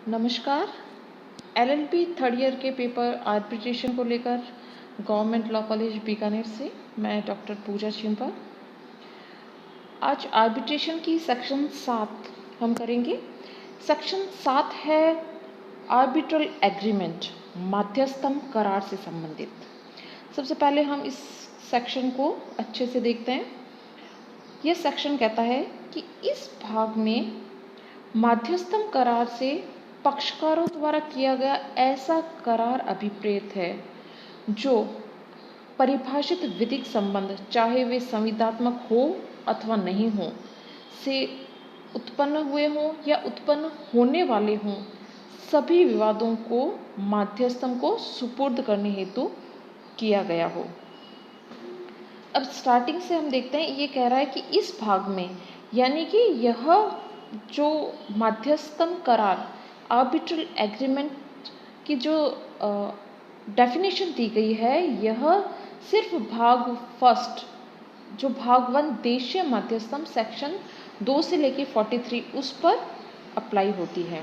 नमस्कार। LLB third year के paper arbitration को लेकर गवर्नमेंट लॉ कॉलेज बीकानेर से मैं डॉक्टर पूजा छिंपा। आज आर्बिट्रेशन की सेक्शन 7 हम करेंगे। सेक्शन 7 है आर्बिट्रल एग्रीमेंट, मध्यस्थम करार से संबंधित। सबसे पहले हम इस सेक्शन को अच्छे से देखते हैं। यह सेक्शन कहता है कि इस भाग में मध्यस्थम करार से पक्षकारों द्वारा किया गया ऐसा करार अभिप्रेत है जो परिभाषित विधिक संबंध, चाहे वे संविदात्मक हो अथवा नहीं हो, से उत्पन्न हुए हों या उत्पन्न होने वाले हों, सभी विवादों को मध्यस्थम को सुपुर्द करने हेतु किया गया हो। अब स्टार्टिंग से हम देखते हैं, ये कह रहा है कि इस भाग में, यानी कि यह जो मध्यस्थम करार आर्बिट्रल एग्रीमेंट की जो डेफिनेशन दी गई है, यह सिर्फ भाग फर्स्ट, जो भाग 1 देशीय मध्यस्थम सेक्शन 2 से लेकर 43 उस पर अप्लाई होती है।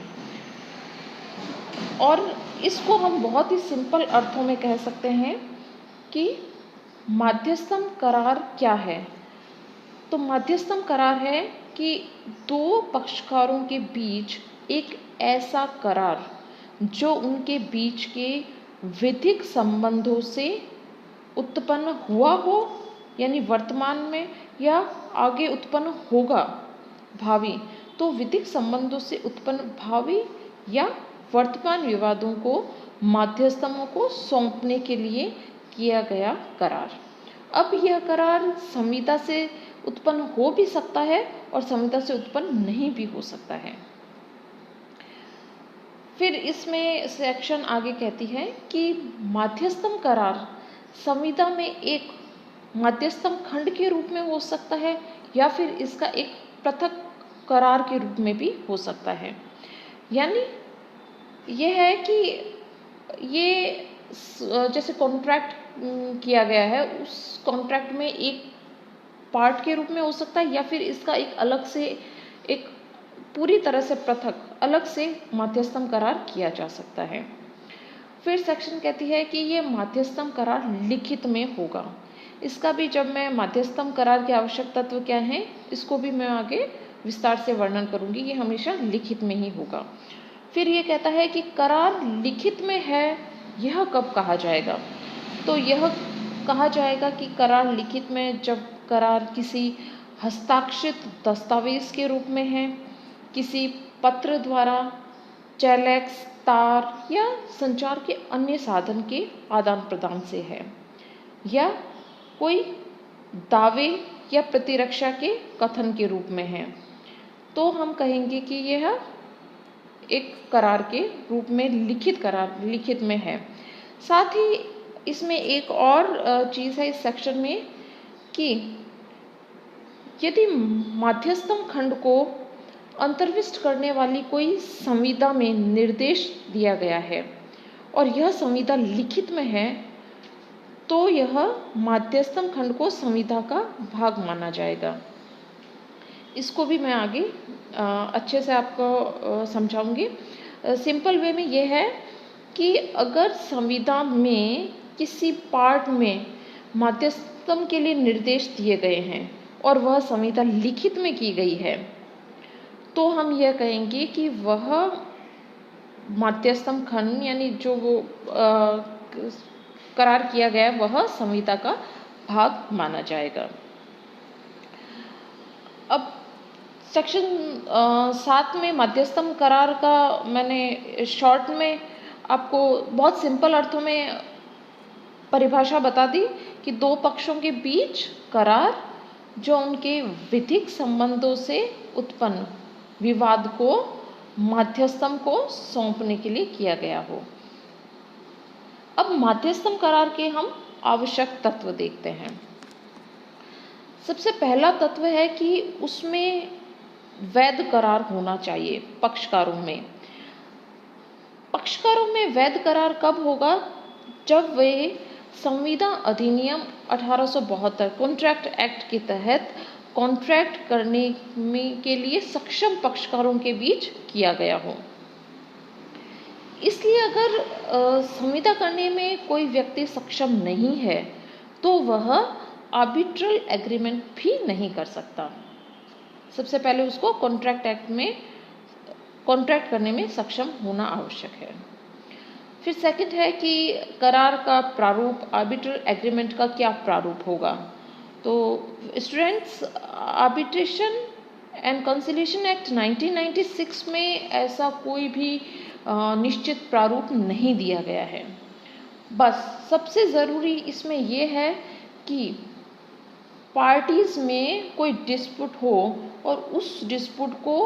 और इसको हम बहुत ही सिंपल अर्थों में कह सकते हैं कि मध्यस्थम करार क्या है। तो मध्यस्थम करार है कि दो पक्षकारों के बीच एक ऐसा करार जो उनके बीच के विधिक संबंधों से उत्पन्न हुआ हो, यानी वर्तमान में, या आगे उत्पन्न होगा भावी, तो विधिक संबंधों से उत्पन्न भावी या वर्तमान विवादों को मध्यस्थों को सौंपने के लिए किया गया करार। अब यह करार संविदा से उत्पन्न हो भी सकता है और संविदा से उत्पन्न नहीं भी हो सकता है। फिर इसमें सेक्शन आगे कहती है कि मध्यस्थम करार संविदा में एक मध्यस्थम खंड के रूप में हो सकता है या फिर इसका एक पृथक करार के रूप में भी हो सकता है। यानी यह है कि ये जैसे कॉन्ट्रैक्ट किया गया है, उस कॉन्ट्रैक्ट में एक पार्ट के रूप में हो सकता है या फिर इसका एक अलग से, एक पूरी तरह से पृथक अलग से मध्यस्थम करार किया जा सकता है। फिर सेक्शन कहती है कि ये मध्यस्थम करार लिखित में होगा। इसका भी, जब मैं मध्यस्थम करार के आवश्यक तत्व क्या हैं, इसको भी मैं आगे विस्तार से वर्णन करूंगी। ये हमेशा लिखित में ही होगा। फिर ये कहता है कि करार लिखित में है, यह कब कहा जाएगा। तो यह कहा जाएगा कि करार लिखित में जब करार किसी हस्ताक्षरित दस्तावेज के रूप में है, किसी पत्र द्वारा, टेलेक्स, तार या संचार के अन्य साधन के आदान प्रदान से है, या कोई दावे या प्रतिरक्षा के कथन के रूप में है, तो हम कहेंगे कि यह एक करार के रूप में लिखित करार, लिखित में है। साथ ही इसमें एक और चीज़ है इस सेक्शन में कि यदि मध्यस्थम खंड को अंतर्विष्ट करने वाली कोई संविदा में निर्देश दिया गया है और यह संविदा लिखित में है, तो यह मध्यस्थम खंड को संविदा का भाग माना जाएगा। इसको भी मैं आगे अच्छे से आपको समझाऊंगी। सिंपल वे में यह है कि अगर संविदा में किसी पार्ट में मध्यस्थम के लिए निर्देश दिए गए हैं और वह संविदा लिखित में की गई है, तो हम यह कहेंगे कि वह मध्यस्थम खंड, यानी जो वो करार किया गया है, वह संविदा का भाग माना जाएगा। अब सेक्शन 7 में मध्यस्थम करार का मैंने शॉर्ट में आपको बहुत सिंपल अर्थों में परिभाषा बता दी कि दो पक्षों के बीच करार जो उनके विधिक संबंधों से उत्पन्न विवाद को मध्यस्थम को सौंपने के लिए किया गया हो। अब मध्यस्थम करार के हम आवश्यक तत्व देखते हैं। सबसे पहला तत्व है कि उसमें वैध करार होना चाहिए। पक्षकारों में वैध करार कब होगा, जब वे संविदा अधिनियम 1872 कॉन्ट्रैक्ट एक्ट के तहत कॉन्ट्रैक्ट करने के लिए सक्षम पक्षकारों के बीच किया गया हो। इसलिए अगर संविदा करने में कोई व्यक्ति सक्षम नहीं है तो वह आर्बिट्रल एग्रीमेंट भी नहीं कर सकता। सबसे पहले उसको कॉन्ट्रैक्ट करने में सक्षम होना आवश्यक है। फिर सेकंड है कि करार का प्रारूप, आर्बिट्रल एग्रीमेंट का क्या प्रारूप होगा। तो students, arbitration and conciliation act 1996 में ऐसा कोई भी निश्चित प्रारूप नहीं दिया गया है। बस सबसे ज़रूरी इसमें यह है कि पार्टीज़ में कोई डिस्प्यूट हो और उस डिस्प्यूट को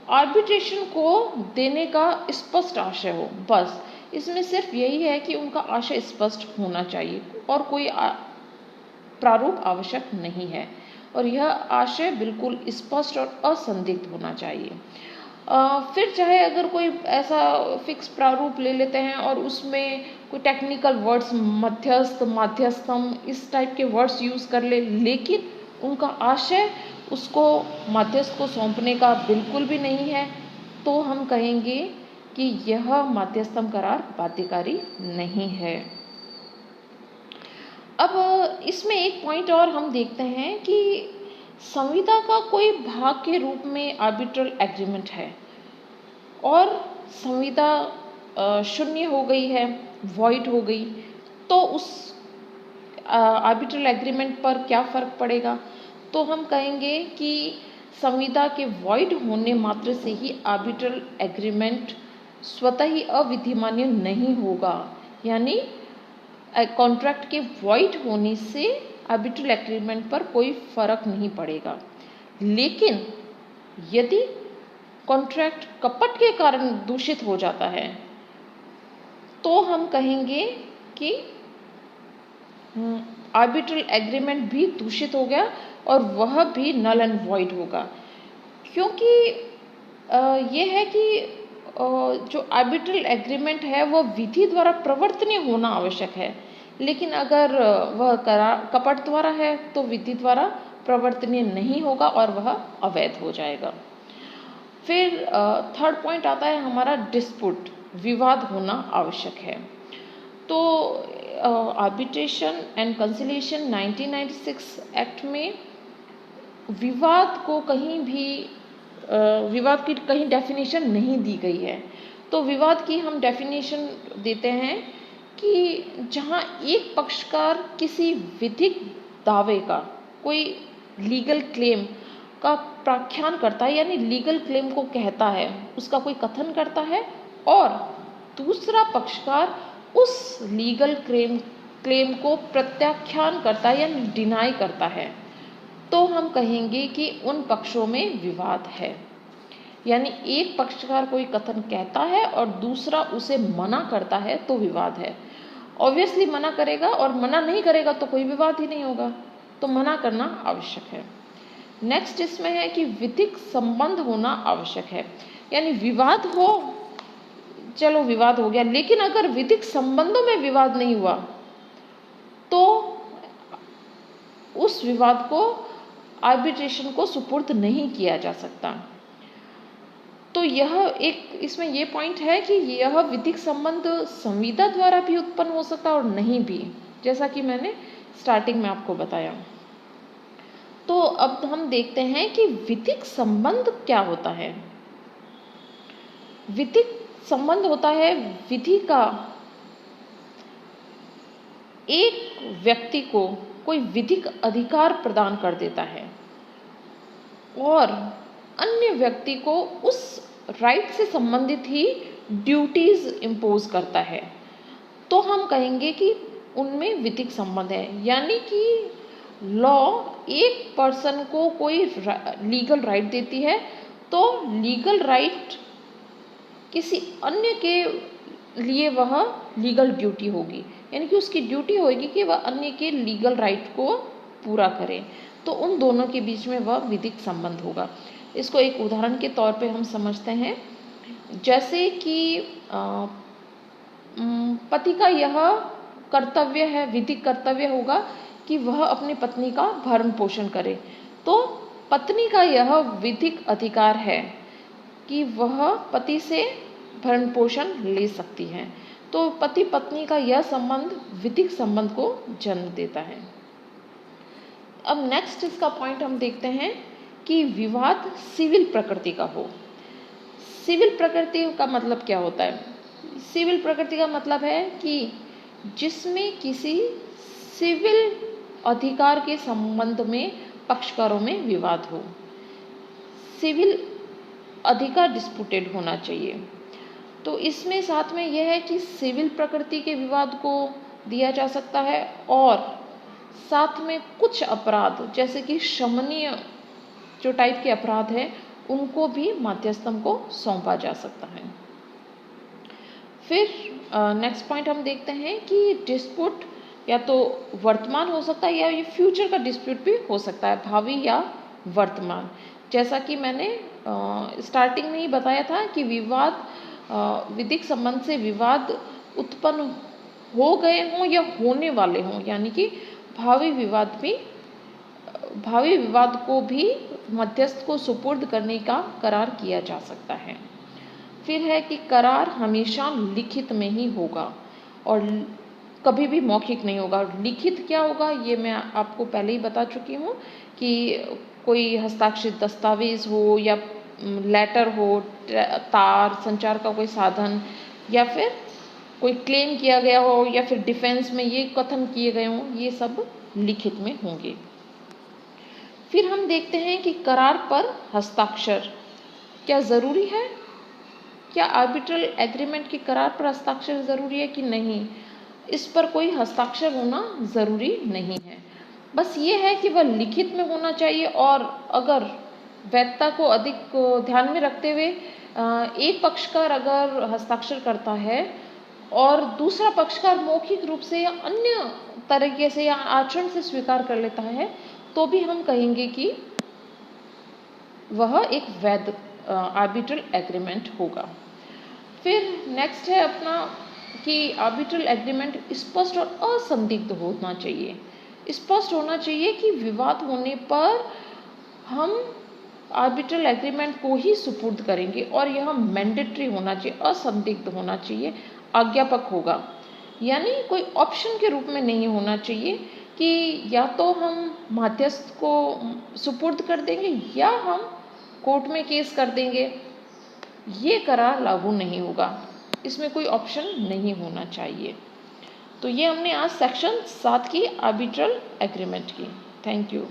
आर्बिट्रेशन को देने का स्पष्ट आशय हो। बस इसमें सिर्फ यही है कि उनका आशय स्पष्ट होना चाहिए और कोई प्रारूप आवश्यक नहीं है, और यह आशय बिल्कुल स्पष्ट और असंदिग्ध होना चाहिए। फिर चाहे अगर कोई ऐसा फिक्स प्रारूप ले लेते हैं और उसमें कोई टेक्निकल वर्ड्स मध्यस्थ, माध्यस्थम, इस टाइप के वर्ड्स यूज़ कर ले, लेकिन उनका आशय उसको मध्यस्थ को सौंपने का बिल्कुल भी नहीं है, तो हम कहेंगे कि यह मध्यस्थम करार बाध्यकारी नहीं है। अब इसमें एक पॉइंट और हम देखते हैं कि संविदा का कोई भाग के रूप में आर्बिट्रल एग्रीमेंट है और संविदा शून्य हो गई है, वॉइड हो गई, तो उस आर्बिट्रल एग्रीमेंट पर क्या फ़र्क पड़ेगा। तो हम कहेंगे कि संविदा के वॉइड होने मात्र से ही आर्बिट्रल एग्रीमेंट स्वतः ही अविधिमान्य नहीं होगा, यानी कॉन्ट्रैक्ट के वॉइड होने से आर्बिट्रल एग्रीमेंट पर कोई फर्क नहीं पड़ेगा। लेकिन यदि कॉन्ट्रैक्ट कपट के कारण दूषित हो जाता है तो हम कहेंगे कि आर्बिट्रल एग्रीमेंट भी दूषित हो गया और वह भी नल एंड वॉइड होगा। क्योंकि यह है कि जो आर्बिट्रल एग्रीमेंट है वह विधि द्वारा प्रवर्तनीय होना आवश्यक है, लेकिन अगर वह कपट द्वारा है तो विधि द्वारा प्रवर्तनीय नहीं होगा और वह अवैध हो जाएगा। फिर थर्ड पॉइंट आता है हमारा डिस्प्यूट, विवाद होना आवश्यक है। तो आर्बिट्रेशन एंड कंसिलिएशन 1996 एक्ट में विवाद को कहीं भी विवाद की कहीं डेफिनेशन नहीं दी गई है। तो विवाद की हम डेफिनेशन देते हैं कि जहाँ एक पक्षकार किसी विधिक दावे का, कोई लीगल क्लेम का प्राख्यान करता है, यानी लीगल क्लेम को कहता है, उसका कोई कथन करता है, और दूसरा पक्षकार उस लीगल क्लेम को प्रत्याख्यान करता है यानी डिनाई करता है, तो हम कहेंगे कि उन पक्षों में विवाद है। यानी एक पक्षकार कोई कथन कहता है और दूसरा उसे मना करता है तो विवाद है। ऑब्वियसली मना करेगा और मना नहीं करेगा तो कोई विवाद ही नहीं होगा, तो मना करना आवश्यक है। नेक्स्ट इसमें है कि विधिक संबंध होना आवश्यक है, यानी विवाद हो, चलो विवाद हो गया, लेकिन अगर विधिक संबंधों में विवाद नहीं हुआ तो उस विवाद को आर्बिट्रेशन को सुपुर्द नहीं किया जा सकता। तो यह एक इसमें यह पॉइंट है कि यह विधिक संबंध संविदा द्वारा भी उत्पन्न हो सकता है और नहीं भी, जैसा कि मैंने स्टार्टिंग में आपको बताया। तो अब हम देखते हैं कि विधिक संबंध क्या होता है। विधिक संबंध होता है विधि का एक व्यक्ति को कोई विधिक अधिकार प्रदान कर देता है और अन्य व्यक्ति को उस राइट से संबंधित ही ड्यूटीज इम्पोज करता है, तो हम कहेंगे कि उनमें विधिक संबंध है। यानी कि लॉ एक पर्सन को कोई लीगल राइट देती है तो लीगल राइट किसी अन्य के लिए वह लीगल ड्यूटी होगी, यानी कि उसकी ड्यूटी होगी कि वह अन्य के लीगल राइट को पूरा करे, तो उन दोनों के बीच में वह विधिक संबंध होगा। इसको एक उदाहरण के तौर पे हम समझते हैं, जैसे कि पति का यह कर्तव्य है, विधिक कर्तव्य होगा कि वह अपनी पत्नी का भरण पोषण करे, तो पत्नी का यह विधिक अधिकार है कि वह पति से भरण पोषण ले सकती हैं। तो पति पत्नी का यह संबंध विधिक संबंध को जन्म देता है। अब नेक्स्ट इसका पॉइंट हम देखते हैं कि विवाद सिविल प्रकृति का हो। सिविल प्रकृति का मतलब क्या होता है? सिविल प्रकृति का मतलब है कि जिसमें किसी सिविल अधिकार के संबंध में पक्षकारों में विवाद हो। सिविल अधिकार डिस्प्यूटेड होना चाहिए। तो इसमें साथ में यह है कि सिविल प्रकृति के विवाद को दिया जा सकता है और साथ में कुछ अपराध जैसे कि शमनीय जो टाइप के अपराध है उनको भी मध्यस्थम को सौंपा जा सकता है। फिर नेक्स्ट पॉइंट हम देखते हैं कि डिस्प्यूट या तो वर्तमान हो सकता है या ये फ्यूचर का डिस्प्यूट भी हो सकता है, भावी या वर्तमान। जैसा कि मैंने स्टार्टिंग में ही बताया था कि विवाद विधिक संबंध से विवाद उत्पन्न हो गए हों या होने वाले हों, यानी कि भावी विवाद को भी मध्यस्थ को सुपुर्द करने का करार किया जा सकता है। फिर है कि करार हमेशा लिखित में ही होगा और कभी भी मौखिक नहीं होगा। लिखित क्या होगा ये मैं आपको पहले ही बता चुकी हूँ कि कोई हस्ताक्षरित दस्तावेज हो या लेटर हो, तार संचार का कोई साधन, या फिर कोई क्लेम किया गया हो या फिर डिफेंस में ये कथन किए गए हों, ये सब लिखित में होंगे। फिर हम देखते हैं कि करार पर हस्ताक्षर क्या ज़रूरी है? क्या आर्बिट्रल एग्रीमेंट के करार पर हस्ताक्षर ज़रूरी है कि नहीं? इस पर कोई हस्ताक्षर होना ज़रूरी नहीं है। बस ये है कि वह लिखित में होना चाहिए और अगर वैधता को अधिक ध्यान में रखते हुए एक पक्षकार अगर हस्ताक्षर करता है और दूसरा पक्षकार मौखिक रूप से या अन्य तरीके से या आचरण से स्वीकार कर लेता है तो भी हम कहेंगे कि वह एक वैध आर्बिट्रल एग्रीमेंट होगा। फिर नेक्स्ट है अपना कि आर्बिट्रल एग्रीमेंट स्पष्ट और असंदिग्ध होना चाहिए। स्पष्ट होना चाहिए कि विवाद होने पर हम आर्बिट्रल एग्रीमेंट को ही सुपुर्द करेंगे और यह मैंडेटरी होना चाहिए, असंदिग्ध होना चाहिए, आज्ञापक होगा, यानी कोई ऑप्शन के रूप में नहीं होना चाहिए कि या तो हम मध्यस्थ को सुपुर्द कर देंगे या हम कोर्ट में केस कर देंगे। ये करार लागू नहीं होगा, इसमें कोई ऑप्शन नहीं होना चाहिए। तो ये हमने आज सेक्शन 7 की आर्बिट्रल एग्रीमेंट की। Thank you.